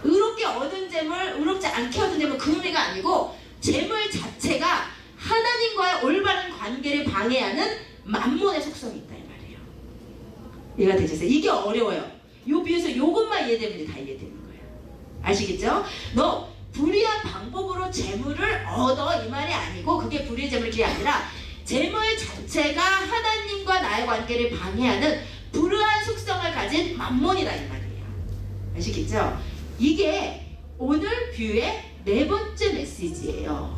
의롭게 얻은 재물, 의롭지 않게 얻은 재물 그 의미가 아니고 재물 자체가 하나님과의 올바른 관계를 방해하는 만몬의 속성이 있다 이 말이에요. 이해가 되셨어요? 이게 어려워요. 요 비유에서 요것만 이해되면 다 이해되는 거예요. 아시겠죠? 너 불의한 방법으로 재물을 얻어 이 말이 아니고, 그게 불의의 재물이 아니라 재물 자체가 하나님과 나의 관계를 방해하는 불의한 속성을 가진 만몬이다 이 말이에요. 아시겠죠? 이게 오늘 뷰의 네 번째 메시지예요.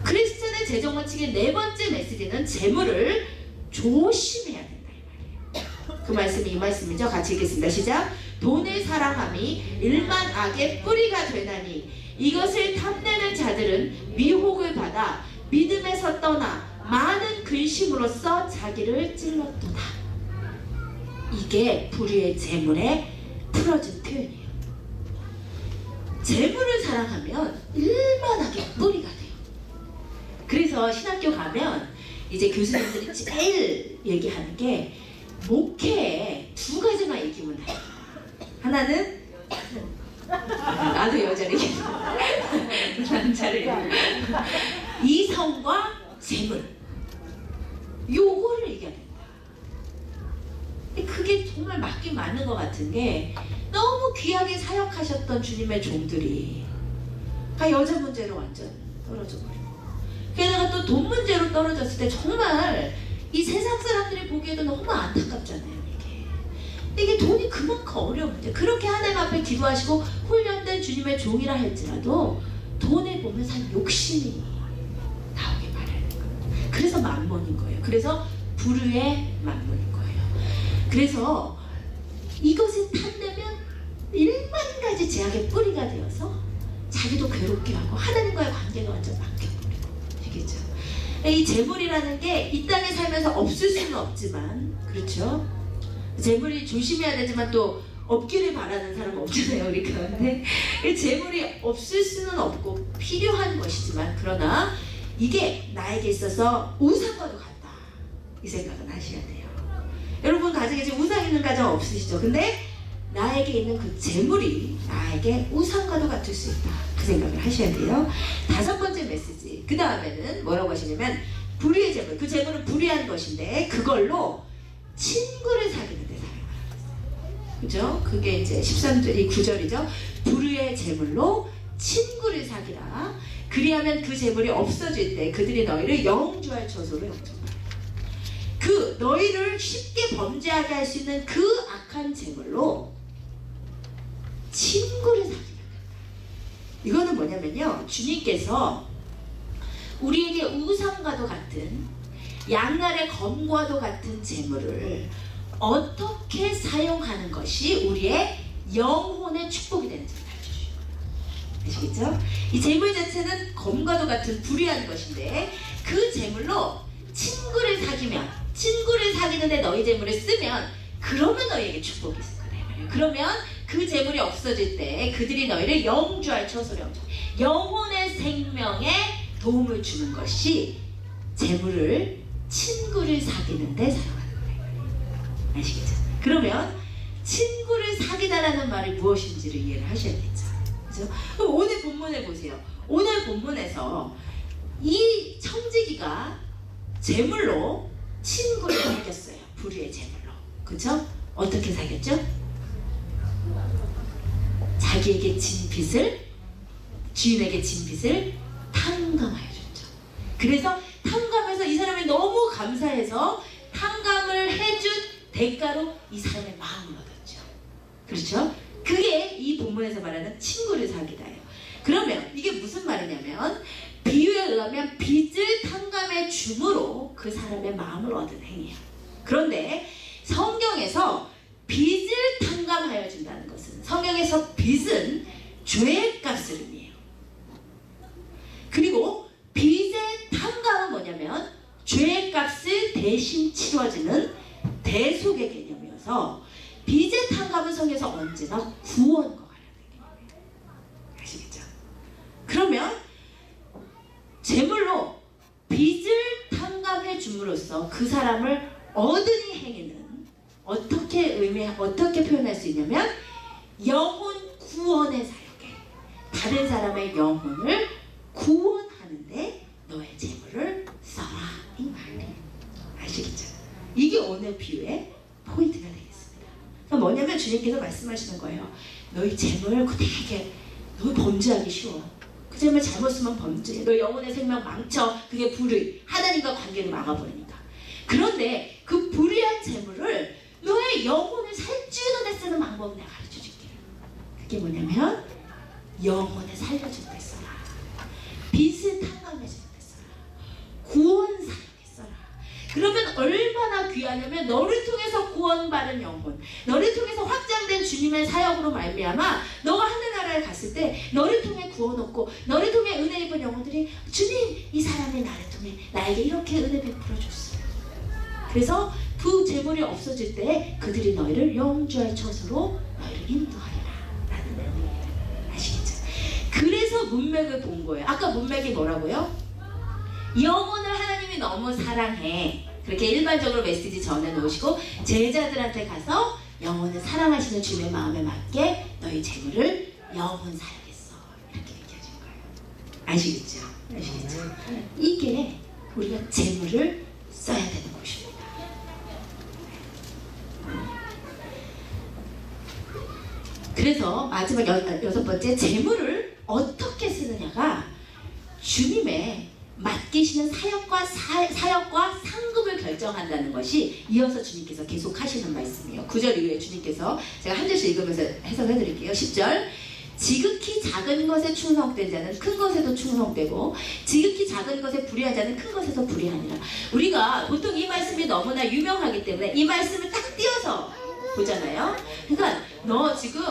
크리스천의 재정 원칙의 네 번째 메시지는 재물을 조심해야 된다 이 말이에요. 그 말씀이 이 말씀이죠. 같이 읽겠습니다. 시작. 돈을 사랑함이 일만 악의 뿌리가 되나니 이것을 탐내는 자들은 미혹을 받아 믿음에서 떠나 많은 근심으로써 자기를 찔렀도다. 이게 불의의 재물에 풀어진 표현이에요. 재물을 사랑하면 일만하게 뿌리가 돼요. 그래서 신학교 가면 이제 교수님들이 제일 얘기하는 게 목회에 두 가지만 얘기하면 돼요. 하나는 나도 여자를 남자를 이성과 재물, 요거를 얘기해야 된다. 그게 정말 맞긴 맞는 것 같은 게 너무 귀하게 사역하셨던 주님의 종들이 다 여자 문제로 완전 떨어져 버리고, 게다가 또 돈 문제로 떨어졌을 때 정말 이 세상 사람들이 보기에도 너무 안타깝잖아요. 이게 돈이 그만큼 어려운데 그렇게 하나님 앞에 기도하시고 훈련된 주님의 종이라 할지라도 돈에 보면 산 욕심이 나오게 마련인 거예요. 그래서 만몬인 거예요. 그래서 불의의 만몬인 거예요. 그래서 이것에 탐내면 1만 가지 제약의 뿌리가 되어서 자기도 괴롭게 하고 하나님과의 관계가 완전 막혀버리고, 되겠죠. 이 재물이라는 게 이 땅에 살면서 없을 수는 없지만, 그렇죠? 재물이 조심해야 되지만 또 없기를 바라는 사람은 없잖아요, 우리 가운데. 재물이 없을 수는 없고 필요한 것이지만, 그러나 이게 나에게 있어서 우상과도 같다, 이 생각은 하셔야 돼요. 여러분 가정에 지금 우상 있는 가정 없으시죠? 근데 나에게 있는 그 재물이 나에게 우상과도 같을 수 있다, 그 생각을 하셔야 돼요. 5번째 메시지, 그 다음에는 뭐라고 하시냐면 불의의 재물, 그 재물은 불의한 것인데 그걸로 친구를 사귀는 데 사용하는, 그죠? 그게 이제 13절이 9절이죠. 불의의 재물로 친구를 사귀라. 그리하면 그 재물이 없어질 때 그들이 너희를 영주할 처소로 영접하라. 그 너희를 쉽게 범죄하게 할 수 있는 그 악한 재물로 친구를 사귀라. 이거는 뭐냐면요, 주님께서 우리에게 우상과도 같은, 양날의 검과도 같은 재물을 어떻게 사용하는 것이 우리의 영혼의 축복이 되는지를 가르쳐주시고, 아시겠죠? 이 재물 자체는 검과도 같은 불의한 것인데 그 재물로 친구를 사귀면, 친구를 사귀는데 너희 재물을 쓰면 그러면 너희에게 축복이 있을 거다. 그러면 그 재물이 없어질 때 그들이 너희를 영주할 처소로 영주, 영혼의 생명에 도움을 주는 것이 재물을, 친구를 사귀는데 사용하는 거예요. 아시겠죠? 그러면 친구를 사귀다라는 말이 무엇인지를 이해를 하셔야겠죠. 그렇죠? 그럼 오늘 본문을 보세요. 오늘 본문에서 이 청지기가 재물로 친구를 사귀었어요. 불의의 재물로. 그렇죠? 어떻게 사귀었죠? 자기에게 진 빚을, 주인에게 진 빚을 탕감하여 줬죠. 그래서 탕감해서 이 사람이 너무 감사해서 탕감을 해준 대가로 이 사람의 마음을 얻었죠. 그렇죠? 그게 이 본문에서 말하는 친구를 사귀다예요. 그러면 이게 무슨 말이냐면, 비유에 의하면 빚을 탕감해 줌으로 그 사람의 마음을 얻은 행위예요. 그런데 성경에서 빚을 탕감하여 준다는 것은, 성경에서 빚은 죄의 값을 의미해요. 그리고 빚의 탕감은 뭐냐면 죄의 값을 대신 치러지는 대속의 개념이어서, 빚의 탕감은 성경에서 언제나 구원과 관련된 개념이에요. 아시겠죠? 그러면 재물로 빚을 탕감해 줌으로써 그 사람을 얻은 이 행위는 어떻게 표현할 수 있냐면, 영혼 구원의 사역에, 다른 사람의 영혼을 구원하는데 너의 재물을 써라, 이 말이에요. 아시겠죠? 이게 오늘 비유의 포인트가 되겠습니다. 그럼 뭐냐면 주님께서 말씀하시는 거예요. 너희 재물 되게, 너희 범죄하기 쉬워. 그 재물 잘못 쓰면 범죄, 너 영혼의 생명 망쳐. 그게 불의, 하나님과 관계를 막아버리니까. 그런데 그 불의한 재물을 너의 영혼을 살찌우는 데 쓰는 방법을 내가 가르쳐줄게. 그게 뭐냐면 영혼을 살려줄 때 써라, 빚을 탕감해줄 때 써라, 구원 사역에 써라. 그러면 얼마나 귀하냐면, 너를 통해서 구원받은 영혼, 너를 통해서 확장된 주님의 사역으로 말미암아 너가 하늘나라에 갔을 때 너를 통해 구원 얻고 너를 통해 은혜 입은 영혼들이, 주님, 이 사람이 나를 통해 나에게 이렇게 은혜 베풀어 줬어요. 그래서 그 재물이 없어질 때 그들이 너희를 영주할 처소로 너희를 인도하리라 라는 내용이에요. 아시겠죠? 그래서 문맥을 본 거예요. 아까 문맥이 뭐라고요? 영혼을 하나님이 너무 사랑해. 그렇게 일반적으로 메시지 전해놓으시고 제자들한테 가서 영혼을 사랑하시는 주님의 마음에 맞게 너희 재물을 영혼 사야겠어 이렇게 얘기하신 거예요. 아시겠죠? 아시겠죠? 이게 우리가 재물을 써야 되는 것입니다. 그래서 마지막 여섯 번째, 재물을 어떻게 쓰느냐가 주님의 맡기시는 사역과 상급을 결정한다는 것이 이어서 주님께서 계속 하시는 말씀이에요. 9절 이후에 주님께서, 제가 한 절씩 읽으면서 해석해 드릴게요. 10절, 지극히 작은 것에 충성된 자는 큰 것에도 충성되고 지극히 작은 것에 불의한 자는 큰 것에서 불의하니라. 우리가 보통 이 말씀이 너무나 유명하기 때문에 이 말씀을 딱 띄어서 보잖아요. 그러니까 너 지금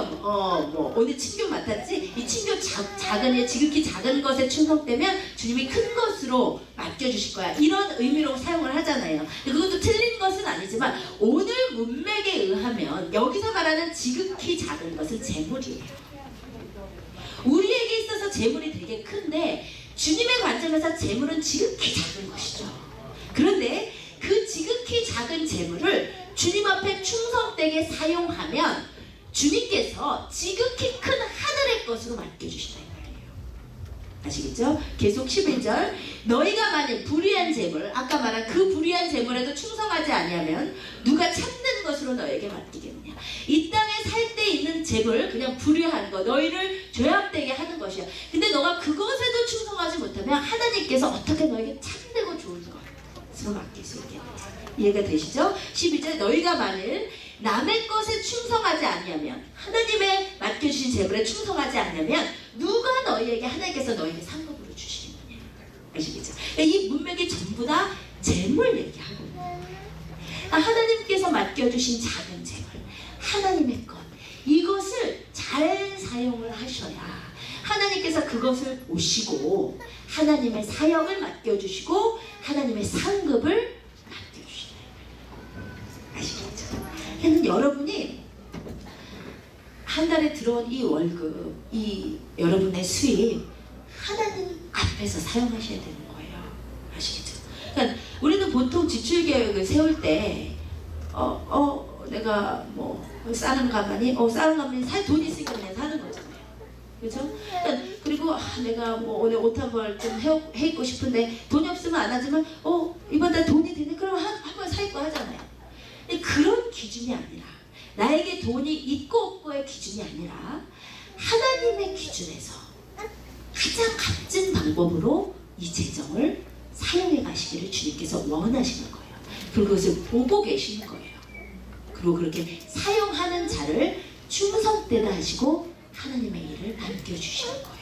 오늘 친교 맡았지? 이 친교 작은 지극히 작은 것에 충성되면 주님이 큰 것으로 맡겨주실 거야. 이런 의미로 사용을 하잖아요. 그것도 틀린 것은 아니지만 오늘 문맥에 의하면 여기서 말하는 지극히 작은 것은 재물이에요. 우리에게 있어서 재물이 되게 큰데 주님의 관점에서 재물은 지극히 작은 것이죠. 그런데 그 지극히 작은 재물을 주님 앞에 충성되게 사용하면 주님께서 지극히 큰 하늘의 것으로 맡겨주신다 이 말이에요. 아시겠죠? 계속 11절, 너희가 만일 불의한 재물, 아까 말한 그 불의한 재물에도 충성하지 아니하면 누가 참된 것으로 너에게 맡기겠느냐. 이 땅에 살 때 있는 재물, 그냥 불의한 거, 너희를 죄악되게 하는 것이야. 근데 너가 그것에도 충성하지 못하면 하나님께서 어떻게 너에게 참되고 좋은 것으로 맡길 수 있겠느냐. 이해가 되시죠? 12절, 너희가 만일 남의 것에 충성하지 아니하면, 하나님의 맡겨주신 재물에 충성하지 않으면 누가 너희에게, 하나님께서 너희에게 상급으로 주시겠느냐. 아시겠죠? 이 문맥이 전부 다 재물 얘기하거든요. 하나님께서 맡겨주신 작은 재물, 하나님의 것, 이것을 잘 사용을 하셔야 하나님께서 그것을 보시고 하나님의 사역을 맡겨주시고 하나님의 상급을 아시겠죠? 여러분이 한 달에 들어온 이 월급, 이 여러분의 수입 하나님 앞에서 사용하셔야 되는 거예요. 아시겠죠? 그러니까 우리는 보통 지출 계획을 세울 때 내가 뭐 싸는 가방이 살 돈이 있으니까 그냥 사는 거잖아요. 그렇죠? 그리고 내가 뭐 오늘 옷 한 벌 좀 해 입고 싶은데 돈이 없으면 안 하지만 이번 달 돈이 되네 그럼 한 벌 사 입고 하잖아요. 근데 그런 기준이 아니라, 나에게 돈이 있고 없고의 기준이 아니라 하나님의 기준에서 가장 값진 방법으로 이 재정을 사용해 가시기를 주님께서 원하시는 거예요. 그리고 그것을 보고 계시는 거예요. 그리고 그렇게 사용하는 자를 충성되다 하시고 하나님의 일을 남겨주시는 거예요.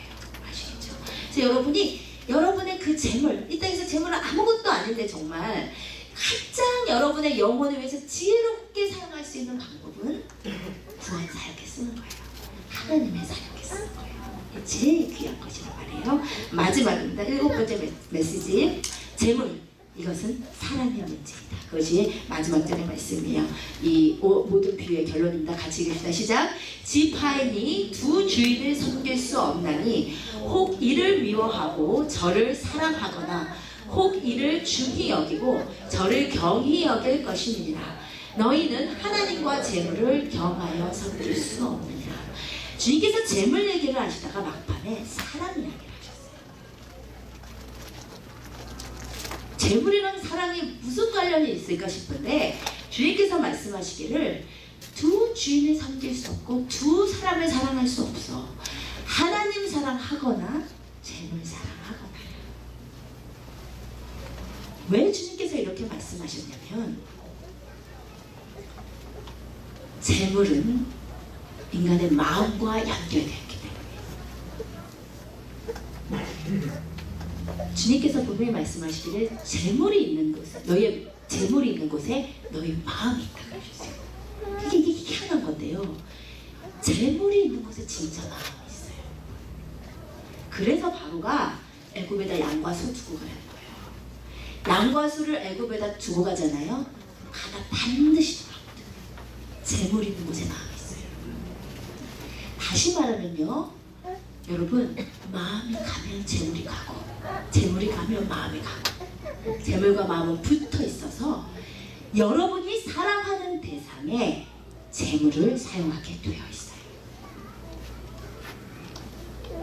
아시겠죠? 그래서 여러분이 여러분의 그 재물, 이 땅에서 재물은 아무것도 아닌데 정말 가장 여러분의 영혼을 위해서 지혜롭게 사용할 수 있는 방법은 구원 사역에 쓰는 거예요. 하나님의 사역에 쓰는 거예요. 제일 귀한 것이란 말이에요. 마지막입니다. 7번째 메시지, 재물, 이것은 사랑의 문제이다. 그것이 마지막 절의 말씀이에요. 이 모든 비유의 결론입니다. 같이 읽읍시다. 시작. 지파인이 두 주인을 섬길 수 없나니 혹 이를 미워하고 저를 사랑하거나 혹 이를 중히 여기고 저를 경히 여길 것이니라. 너희는 하나님과 재물을 경하여 섬길 수 없느냐. 주님께서 재물 얘기를 하시다가 막판에 사랑 이야기를 하셨어요. 재물이랑 사랑이 무슨 관련이 있을까 싶은데 주님께서 말씀하시기를 두 주인을 섬길 수 없고 두 사람을 사랑할 수 없어. 하나님 사랑하거나 재물 사랑하거나. 왜 주님께서 이렇게 말씀하셨냐면 재물은 인간의 마음과 연결되어 있기 때문에 주님께서 분명히 말씀하시기를 재물이 있는 곳에, 너희의 재물이 있는 곳에 너희 마음이 있다고 하셨어요. 이게 희한한 건데요. 재물이 있는 곳에 진짜 마음이 있어요. 그래서 바로가 애굽에다 양과 소 두고 가라는 거예요. 양과 소를 애굽에다 두고 가잖아요. 가다 반드시 돌아오거든요. 재물 있는 곳에 마음이 있어요. 다시 말하면요, 여러분, 마음이 가면 재물이 가고, 재물이 가면 마음이 가고, 재물과 마음은 붙어 있어서 여러분이 사랑하는 대상에 재물을 사용하게 되어 있어요.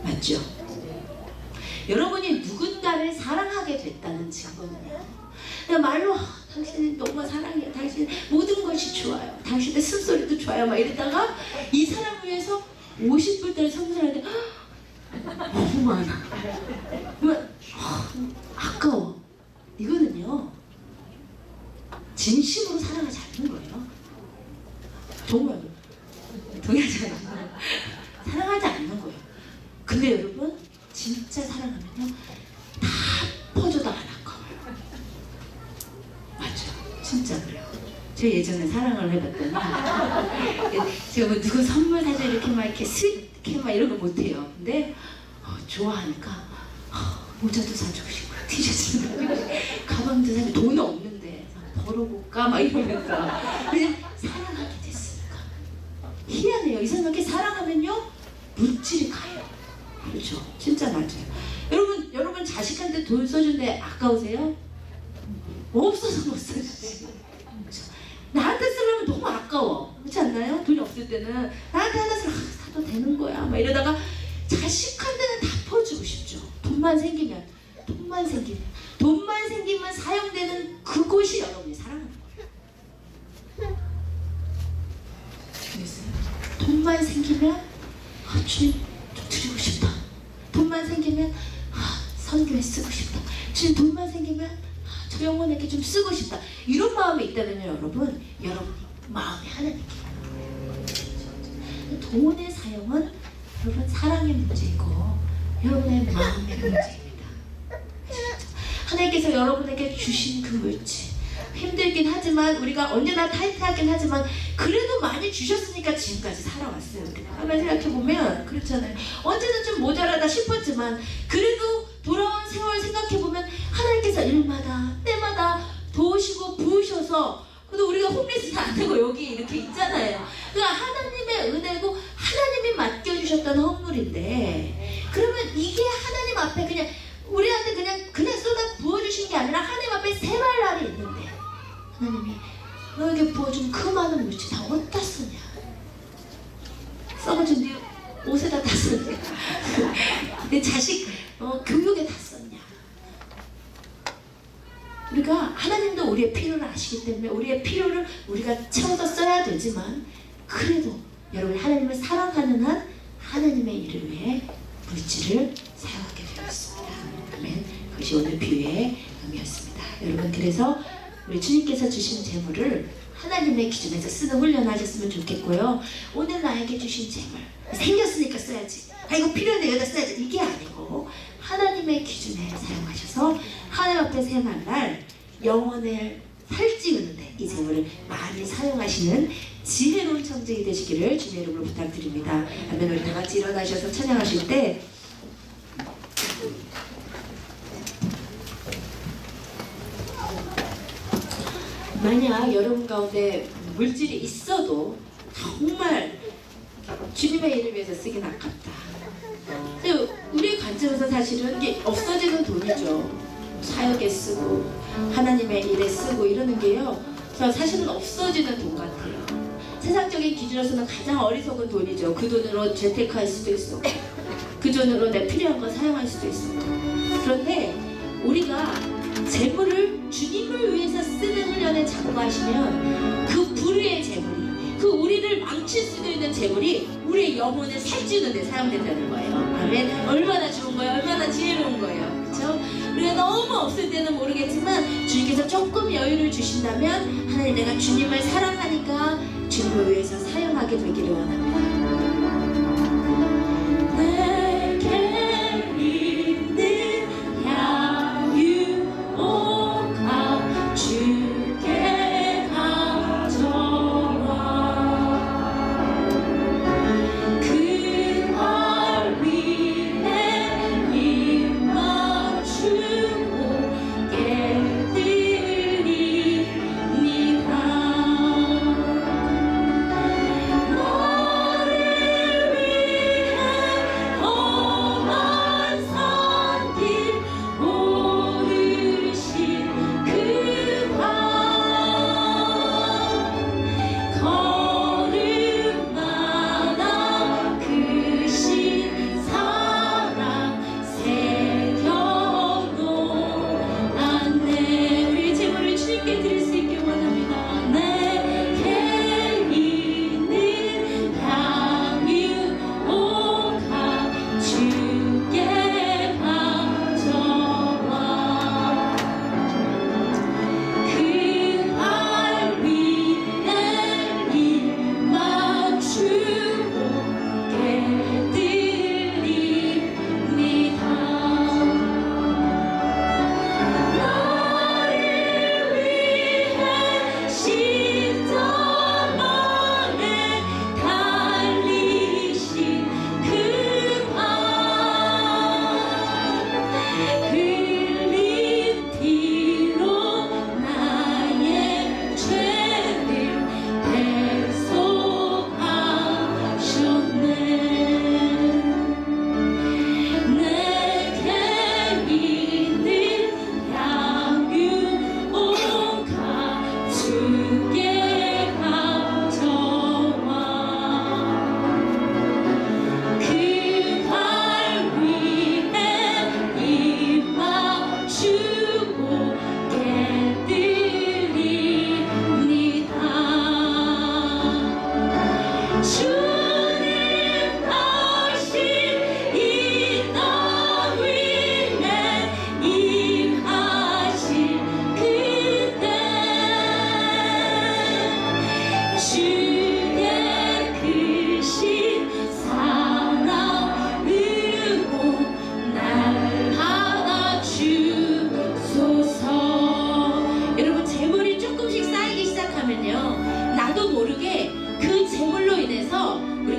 맞죠? 여러분이 누군가를 사랑하게 됐다는 증거는요, 그냥 말로 당신이 너무 사랑해요, 당신 모든 것이 좋아요, 당신의 숨소리도 좋아요 막 이러다가 이 사람을 위해서 50불짜리 선물하는데 너무 많아, 아까워. 이거는요 진심으로 사랑하지 않는 거예요. 정말 동의하지 않아요. 사랑하지 않는 거예요. 근데 여러분, 진짜 사랑하면요 다 퍼줘도 안 아까워요. 맞죠? 진짜 그래요. 제가 예전에 사랑을 해봤더니 제가 뭐 누구 선물 사줘 이렇게 막 이렇게 스윗하게 막 이런 거 못해요. 근데 좋아하니까 모자도 사주고 싶고 티셔츠도 사주고 싶고 가방도 사주고, 돈 없는데 벌어볼까 막 이러면서 그냥 사랑하게 됐으니까. 희한해요. 이 사람에게 사랑하면요 물질이 가요. 그렇죠? 진짜 맞아요. 여러분 자식한테 돈 써준데 아까우세요? 없어서 못 써주지. 그렇죠? 나한테 쓰려면 너무 아까워. 그렇지 않나요? 돈이 없을 때는 나한테 하나 사도 되는 거야 막 이러다가 자식한테는 다 퍼주고 싶죠. 돈만 생기면 사용되는 그곳이 여러분이 사랑하는 거예요. 알겠어요? 돈만 생기면 주님 좀 드리고 싶다. 돈만 생기면 선교에 쓰고 싶다. 주님 돈만 생기면 저 영혼에게 좀 쓰고 싶다. 이런 마음이 있다면요, 여러분이 마음이 하나님께 돈의 사용은 여러분 사랑의 문제이고 여러분의 마음의 문제입니다. 하나님께서 여러분에게 주신 그 물질, 힘들긴 하지만 우리가 언제나 타이트하긴 하지만 그래도 많이 주셨으니까 지금까지 살아왔어요. 우리가 한번 생각해보면 그렇잖아요. 언제는 좀 모자라다 싶었지만 그래도 돌아온 세월 생각해보면 하나님께서 일마다 때마다 도우시고 부으셔서, 그래도 우리가 홈리스는 안 되고 여기 이렇게 있잖아요. 그러니까 하나님의 은혜고 하나님이 맡겨주셨다는 헌물인데, 그러면 이게 하나님 앞에 그냥 우리한테 그냥 쏟아 부어주신 게 아니라 하나님 앞에 세말 날이 있는데 하나님이 너에게 부어준 그 많은 물질 다 어디다 쓰냐? 썩어준 네 옷에다 다 썼냐? 내 자식 교육에 다 썼냐? 우리가 하나님도 우리의 필요를 아시기 때문에 우리의 필요를 우리가 채워서 써야 되지만, 그래도 여러분 하나님을 사랑하는 한 하나님의 일을 위해 물질을 사용하게 되어 있습니다. 아멘. 그것이 오늘 비유의 의미였습니다. 여러분, 그래서 우리 주님께서 주신 재물을 하나님의 기준에서 쓰는 훈련을 하셨으면 좋겠고요. 오늘 나에게 주신 재물 생겼으니까 써야지, 이거 필요한데 여기다 써야지, 이게 아니고 하나님의 기준에 사용하셔서 하나님 앞에 세말 날 영혼을 살찌우는데 이 재물을 많이 사용하시는 지혜로운 청직이 되시기를 주님의 이름으로 부탁드립니다. 아멘. 우리 다 같이 일어나셔서 찬양하실 때 만약 여러분 가운데 물질이 있어도 정말 주님의 일을 위해서 쓰긴 아깝다. 우리의 관점에서 사실은 이게 없어지는 돈이죠. 사역에 쓰고 하나님의 일에 쓰고 이러는 게요, 사실은 없어지는 돈 같아요. 세상적인 기준으로서는 가장 어리석은 돈이죠. 그 돈으로 재테크할 수도 있어, 그 돈으로 내 필요한 거 사용할 수도 있어. 그런데 우리가 재물을 주님을 위해서 쓰는 훈련에 참고하시면 그 불의의 재물이, 그 우리를 망칠 수도 있는 재물이 우리의 영혼을 살찌우는 데 사용된다는 거예요. 아멘. 얼마나 좋은 거예요. 얼마나 지혜로운 거예요. 그렇죠? 우리가 너무 없을 때는 모르겠지만 주님께서 조금 여유를 주신다면 하나님, 내가 주님을 사랑하니까 주님을 위해서 사용하게 되기를 원합니다. 주고 깨들이 네가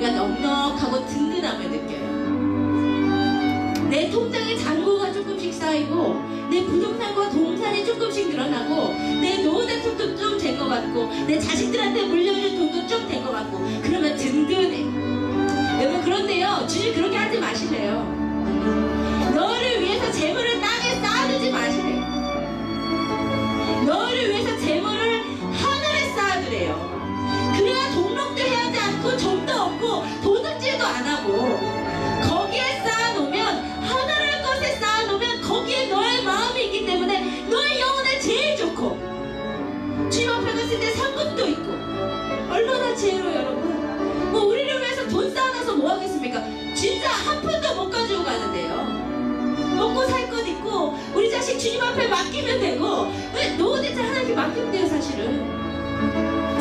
넉넉하고 든든함을 느껴요. 내 통장에 잔고가 조금씩 쌓이고 내 부동산과 동산이 조금씩 늘어나고 내 노후 대출도 좀 된 것 같고 내 자식들한테 물려줄 돈도 좀 된 것 같고 그러면 든든해. 여러분 그런데요 주님 그렇게 하지 마시래요. 너를 위해서 재물을 땅에 쌓아두지 마시래요. 너를 위해서 재물을 하늘에 쌓아두래요. 그래야 동력도 해야지 않고 점도 없고 도둑질도 안 하고 거기에 쌓아놓으면 하늘의 것에 쌓아놓으면 거기에 너의 마음이 있기 때문에 너의 영혼에 제일 좋고 주님 앞에 갔을 때 상급도 있고 얼마나 지혜로워요 여러분. 뭐 우리를 위해서 돈 쌓아놔서 뭐 하겠습니까? 진짜 한 푼도 못 가지고 가는데요. 먹고 살 것 있고 우리 자식 주님 앞에 맡기면 되고 왜 노후 대책 하나님께 맡기면 돼요 사실은.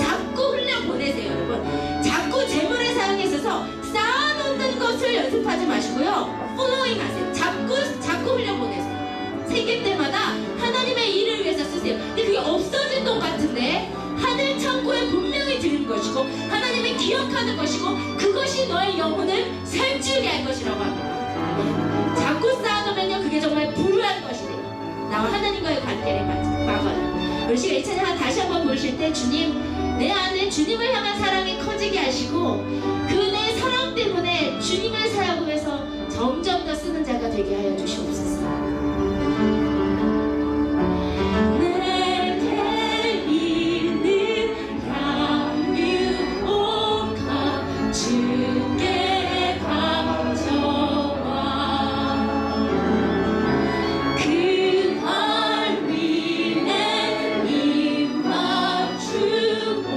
자꾸 흘려 보내세요 여러분. 자꾸 재물의 사용에 있어서 쌓아놓는 것을 연습하지 마시고요 플로잉 하세요. 자꾸 흘려 보내세요. 생길 때마다 하나님의 일을 위해서 쓰세요. 근데 그게 없어질 것 같은데 하늘 창고에 분명히 드리는 것이고 하나님이 기억하는 것이고 그것이 너의 영혼을 살찌우게 할 것이라고 합니다. 자꾸 쌓아놓으면요 그게 정말 불우한 것이 돼요. 나와 하나님과의 관계를 막아요. 우리 시간 이 찬양 다시 한번 보실 때 주님 내 안에 주님을 향한 사랑이 커지게 하시고 그 내 사랑 때문에 주님을 사역해서 점점 더 쓰는 자가 되게 하여 주시옵소서. 내게 있는 양육옥한 주께 가져와 그 발 위에 입 맞추고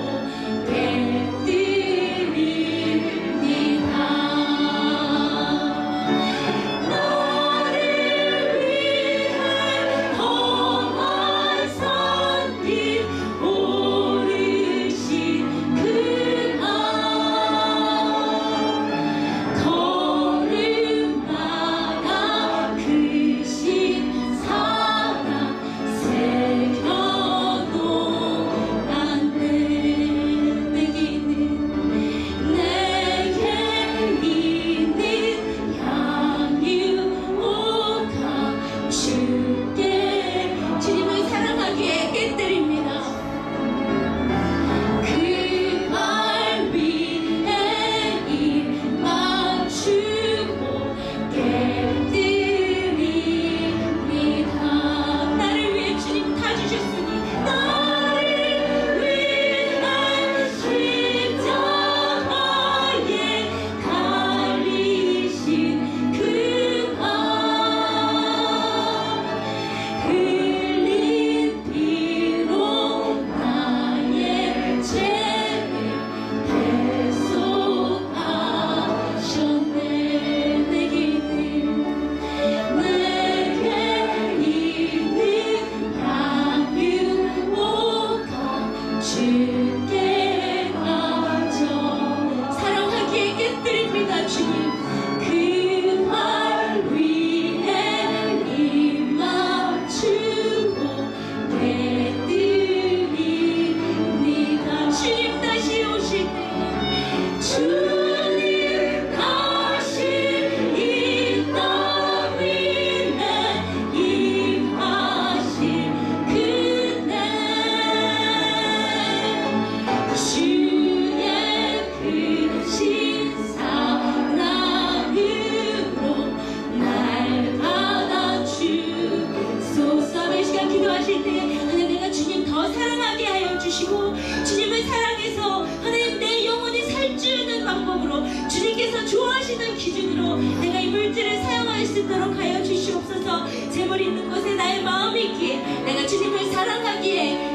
주님을 사랑해서 하나님 내 영혼이 살찌우는 방법으로 주님께서 좋아하시는 기준으로 내가 이 물질을 사용할 수 있도록 하여 주시옵소서. 재물 있는 곳에 나의 마음이 있기에 내가 주님을 사랑하기에